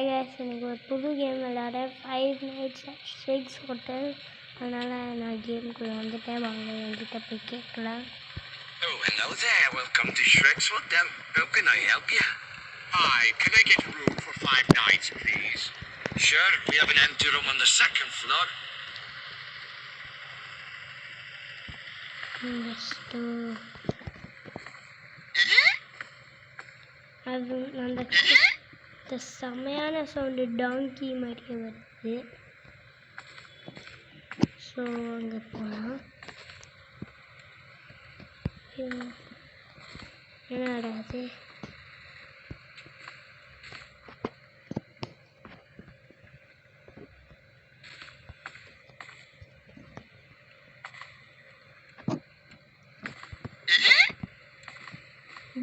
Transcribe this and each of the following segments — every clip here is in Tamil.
ஹாய் காய்ஸ், எனக்கு ஒரு புது கேம் விளையாட ஃபைவ் நைட்ஸ் அட் ஷ்ரெக்ஸ் ஹோட்டல். அதனால் நான் கேமுக்குள்ளே வந்துட்டேன். வாங்க என்கிட்ட போய் கேட்கலாம். Oh, hello there. Welcome to Shrek's Hotel. How can I help you? Hi, can I get a room for 5 nights, please? Sure, we have an empty room on the second floor. அது அந்த செம்மையான சவுண்டு டாங்கி மாதிரியே வருது. ஸோ அங்கே போகலாம். என்னடா அது?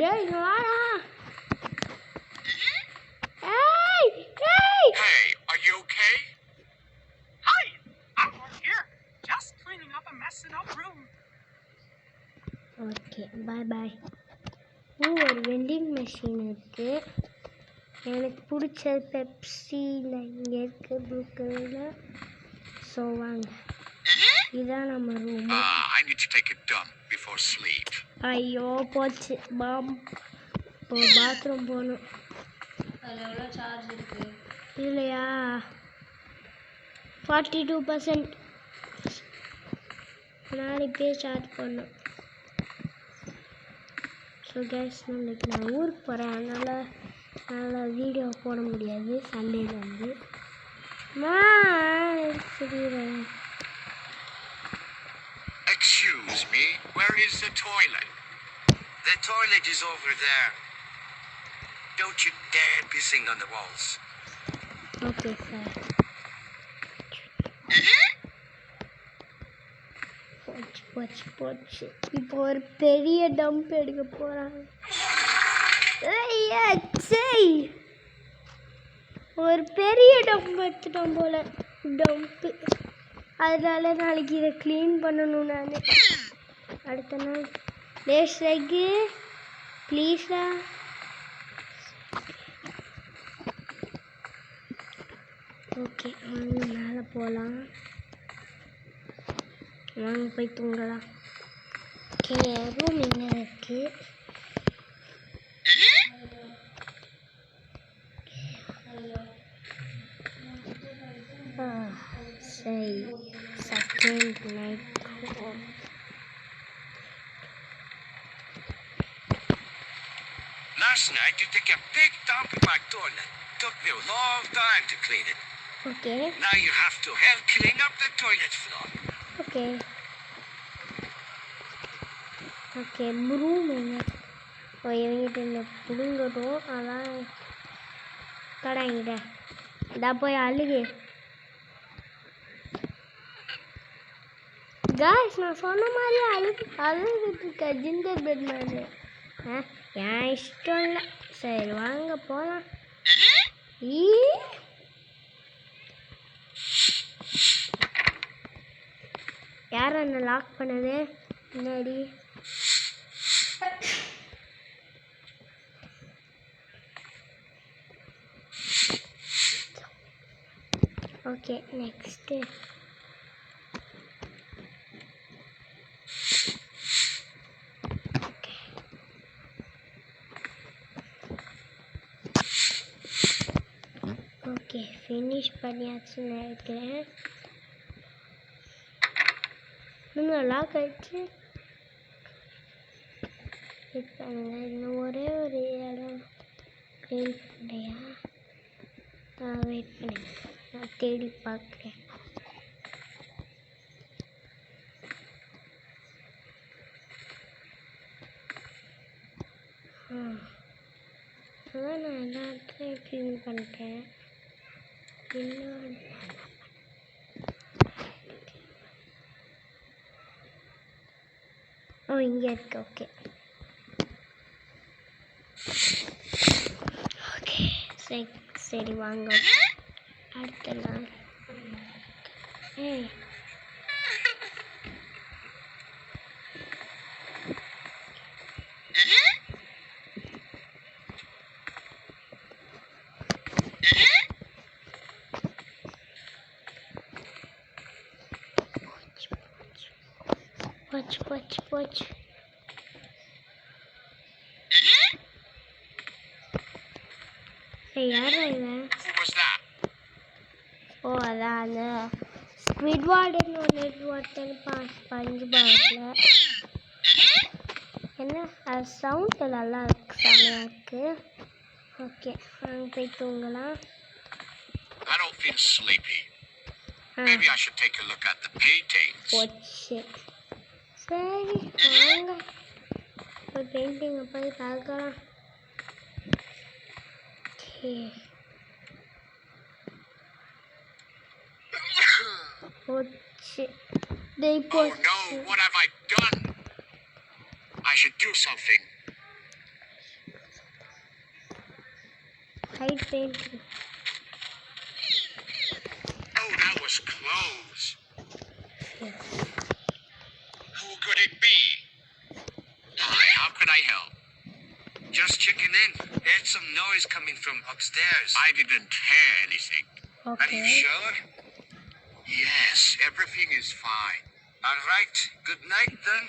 டேய் வாடா. Hey, are you okay? Hi, I'm here. Just cleaning up a messed up room. Okay, bye bye. ஒரு வெண்டிங் மெஷின் இருக்கு. எனக்கு பிடிச்ச பெப்சியில் இங்கே இருக்கு ப்ளூ கலரில். ஸோ வாங்க, இதான் நம்ம room. I need to take a dump before sleep. ஐயோ போச்சு பாம். ஒரு பாத்ரூம் போகணும். அதில் எவ்வளோ சார்ஜ் இருக்குது? இல்லையா 42%. நாளைக்கே சார்ஜ் பண்ணோம். ஸோ கேஸ், நாளைக்கு நான் ஊருக்கு போகிறேன். அதனால் வீடியோ போட முடியாது சண்டேலேருந்து. சரிறேன். Excuse me, where is the toilet? The toilet is over there. Don't you dare pissing on the walls. Okay sir. போச்சு போச்சு போச்சு. இப்போ ஒரு பெரிய டம்ப் எடுக்க போகிறாங்க. ஒரு பெரிய டம்ப் எடுத்துட்டோம் போல. டம்ப்பு. அதனால நாளைக்கு இதை க்ளீன் பண்ணணும். நான் அடுத்த நாள் லேஸ்க்கு ப்ளீஸா. ஓகே, வாங்க மேலே போகலாம். வாங்க போய் தூங்கலாம். ஓகே, ரூம் என்ன இருக்கு? சரி, second night. Last night you took a big dump in my toilet. Took me a long time to clean it. Okay Now you have to help clean up the toilet floor. Okay okay room என்ன? ஓ, இவங்கிட்ட இந்த பிடுங்கட்டும். அதான் கடாங்கிட்ட இதா போய் அழுகு. காய்ஸ், நான் சொன்ன மாதிரி அழுதுட்டு இருக்க ஜிஞ்சர் பெட் மாதிரி. என் இஷ்டம் இல்லை. சரி வாங்க போகலாம். யார் என்ன லாக் பண்ணது? முன்னாடி ஓகே, நெக்ஸ்ட்டு ஓகே ஃபினிஷ் பண்ணியாச்சுன்னு நினைக்கிறேன். இன்னும் லாக் ஆகிடுச்சு. வெயிட் பண்ணுங்க, இன்னும் ஒரே ஒரு இடம் க்ளீன் பண்ணலையா? வெயிட் பண்ணுங்க, நான் தேடி பார்க்குறேன். அதான் நான் எல்லாத்தையும் க்ளீன் பண்ணிட்டேன். இன்னும் இங்கே இருக்கு. ஓகே ஓகே சரி சரி வாங்க அடுத்த நாள். போச்சு. யாரா இவன்? Who was that? ஓ அதான் அந்த ஸ்குவிட்வார்டுன்னு ஒன்று ஒருத்தன் பஞ்சு பாட்டில். என்ன அது சவுண்டு நல்லா இருக்கு, செம்மையாக இருக்கு. ஓகே அங்கே போய் தூங்கலாம். I don't feel sleepy. Maybe I should take a look at the paintings. போச்சு. சரி வாங்க போய் பெயிண்டிங்கை போய் பார்க்கலாம். ஓகே போச்சு. டேய் Oh போச்சு. no, what have I done? I should do something. Hide painting. Oh, that was close. Who could it be? Hi, how could I help? Just checking in. There's some noise coming from upstairs. I didn't hear anything. Are you okay sure? Yes, everything is fine. All right. Good night then.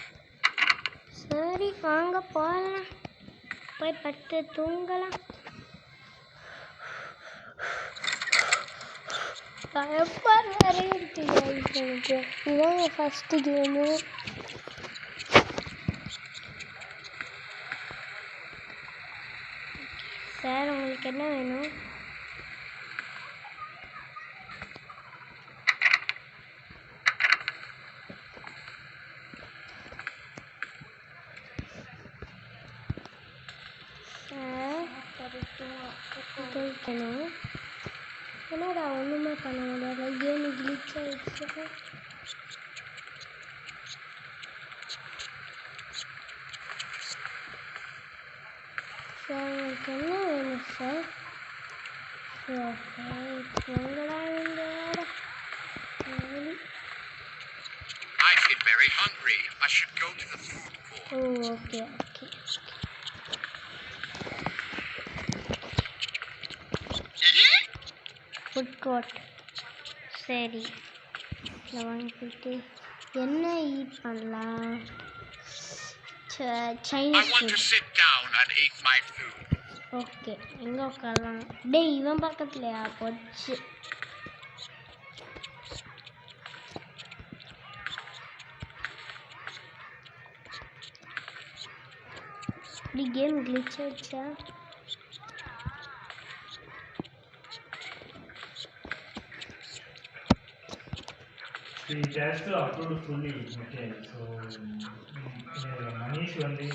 சரி வாங்க போகலாம். போய் பட்டு தூங்கலாம். பயப்பாடு வேற இருக்கு guys எனக்கு. இதான் என் ஃபஸ்ட்டு கேமு. சார் உங்களுக்கு என்ன வேணும்? கேட்கணும். என்னடா ஒன்றுமே பண்ண முடியாது, கேமு கிளிச் ஆயிடுச்சு. சார் உங்களுக்கு என்ன வேணும் சார்? எங்கடா இந்த வேலை? I feel very hungry. I should go to the food court. Oh okay okay. Food court. சரி இதில் வாங்கிட்டு என்ன ஈட் பண்ணலாம்? I Chinese want to food. sit down and eat my food. Okay எங்கே உட்காரலாம்? டேய் இவன் பக்கத்துலையா? போச்சு. இப்படி கேம் கிளிச் ஆயிடுச்சா? So it has to upload fully, okay. So Manish only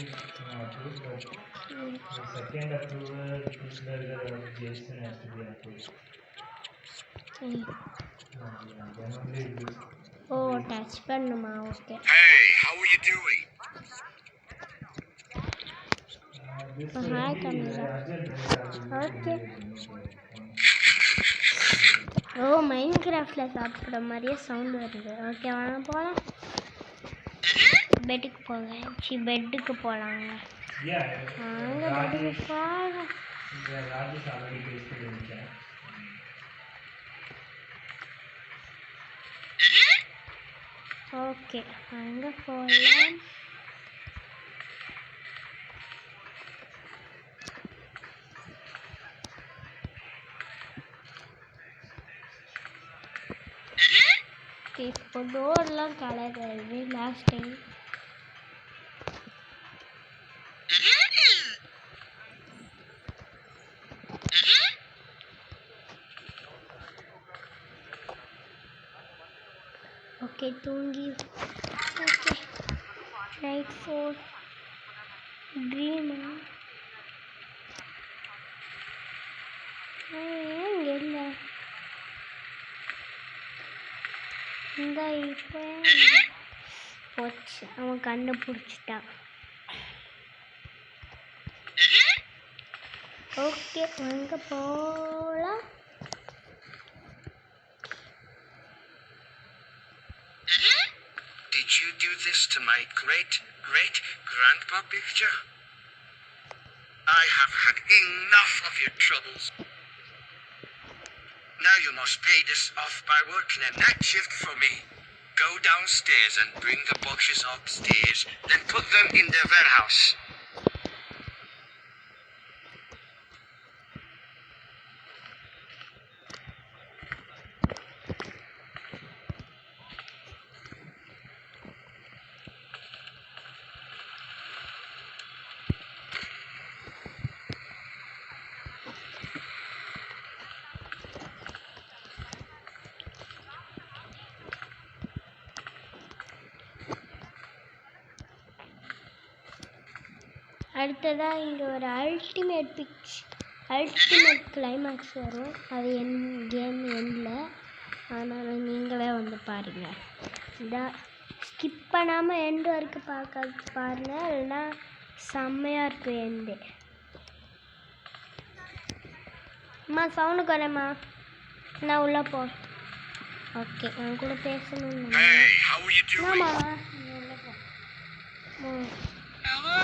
upload, but the second approval is the JSON has to be uploaded. சரி. Then only it will. Oh touch பண்ணுமா? Okay. Hey, how are you doing? This Oh, will hi, be Camila. urgent. Okay. Oh mind கிராஃப்டில் சாப்பிட்ற மாதிரியே சவுண்டு வருது. ஓகே வாங்க போகலாம். பெட்டுக்கு போங்க. பெட்டுக்கு போகலாங்க. Yeah. வாங்க பெட்டுக்கு போகலாம். Raj is already pasted in chat. Okay வாங்க போகலாம். இப்போ டோர்லாம் கலர் வருது. லாஸ்ட் டைம் ஓகே தூங்கி. ஓகே நைட் 4 ட்ரீமா ஏன் இங்கே இல்லை? இந்த இப்போ போச்சு. அவன் கண்டுபிடிச்சிட்டான். ஓகே வாங்க போகலாம். Did you do this to my great-great-grandpa picture? I have had enough of your troubles. Now you must pay this off by working a night shift for me. Go downstairs and bring the boxes upstairs, then put them in the warehouse. அடுத்ததாக இங்கே ஒரு அல்டிமேட் கிளைமேக்ஸ் வரும். அது கேம் எண்டில், அதனால் நீங்களே வந்து பாருங்கள். இதான் ஸ்கிப் பண்ணாமல் எண்டு வரைக்கும் பாருங்கள், இல்லைன்னா செம்மையாக இருக்கும் எண்டு. அம்மா சவுண்டு குறைம்மா, நான் உள்ளே போ. ஓகே, நான் கூட பேசணும். Hey, how are you doing? ஆமா உள்ளே போ. Hello.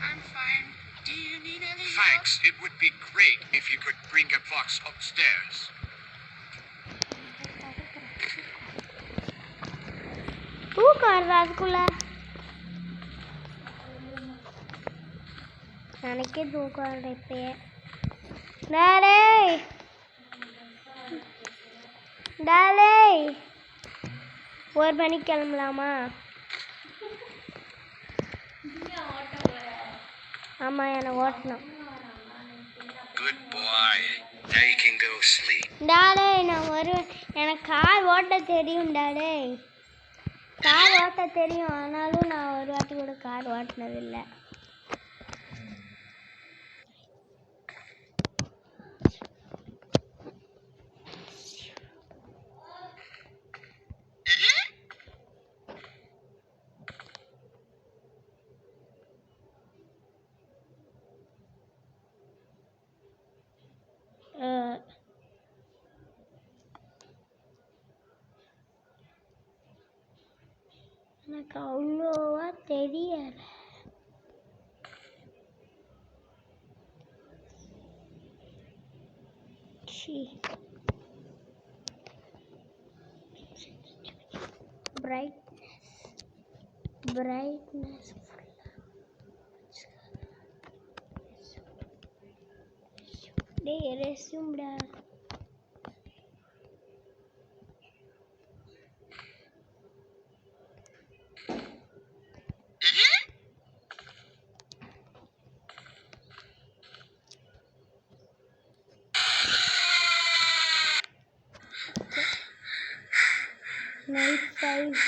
I'm fine. Do you need any help? Thanks. It would be great if you could bring a box upstairs. தூக்கம் வருது அதுக்குள்ள, எனக்கே தூக்கம் வருது இப்பயே. டாலே 1 மணிக்கு கிளம்பலாமா? ஆமாம், எனக்கு ஓட்டணும். Good boy. Now you can go sleep. டாலே நான் வருவேன், எனக்கு கார் ஓட்ட தெரியும். டாலே கார் ஓட்ட தெரியும், ஆனாலும் நான் ஒரு வாட்டி கூட கார் ஓட்டினதில்லை. எனக்கு அவ்வளோவா தெரியல. brightness டேய் ரெஸ்யூம்டா. Night 5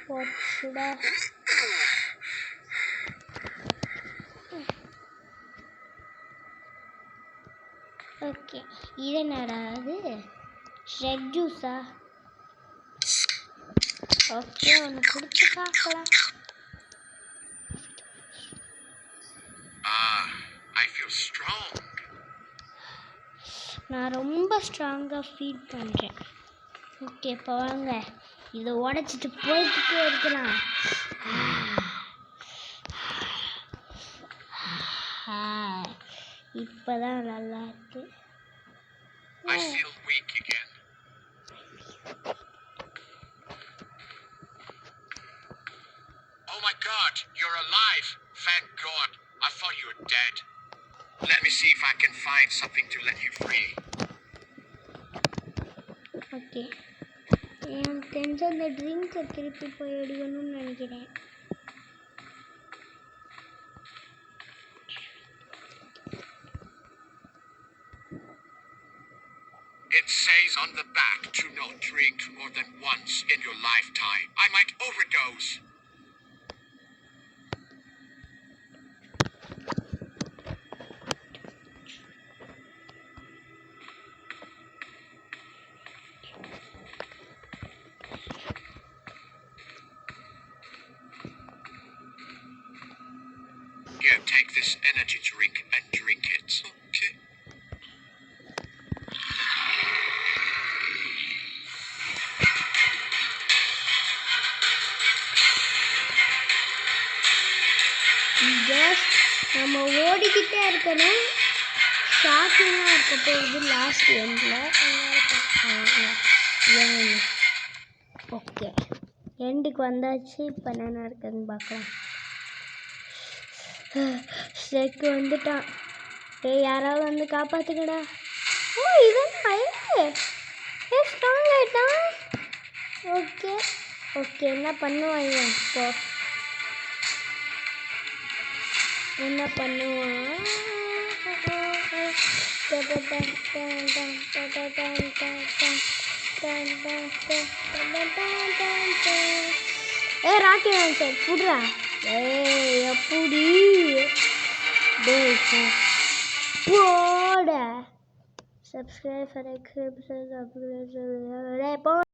watchடா. ஓகே, இது என்னடா அது? ரெட் ஜூஸா? ஓகே, ஒன்று குடிச்சு பார்க்கலாம். I feel strong. நான் ரொம்ப ஸ்ட்ராங்காக ஃபீல் பண்ணுறேன். ஓகே, இப்போ வாங்க இதை உடச்சிட்டு போய்கிட்டே இருக்கலாம். இப்போதான் நல்லா இருக்கு. I feel weak again. Oh my God, you're alive! Thank God. I thought you were dead. Let me see if I can find something to let you free. Okay, எனக்கு தெரிஞ்ச அந்த ட்ரிங்கை திருப்பி போய் எடுக்கணும்னு நினைக்கிறேன். It says on the back to not drink more than once in your lifetime. I might overdose. Here, take this energy drink and drink it. Okay. Just நம்ம ஓடிக்கிட்டே இருக்கணும். ஷாக்கிங்காக இருக்க போகுது லாஸ்ட் எண்டில். ஓகே, ரேங்க் வந்தாச்சு. இப்போ என்ன நடக்குதுன்னு பார்க்கலாம். ஸ்ட்ரைக்கு வந்துட்டான். டேய் யாராவது வந்து காப்பாற்றுக்கடா. ஓ இவன் ஸ்ட்ராங் ஆகிட்டான். ஓகே ஓகே என்ன பண்ணுவாங்க இப்போ? என்ன பண்ணுவான்? ராக்கி சார் புடுறா. எப்படி போட சப்ஸ்கிரைப் பண்ண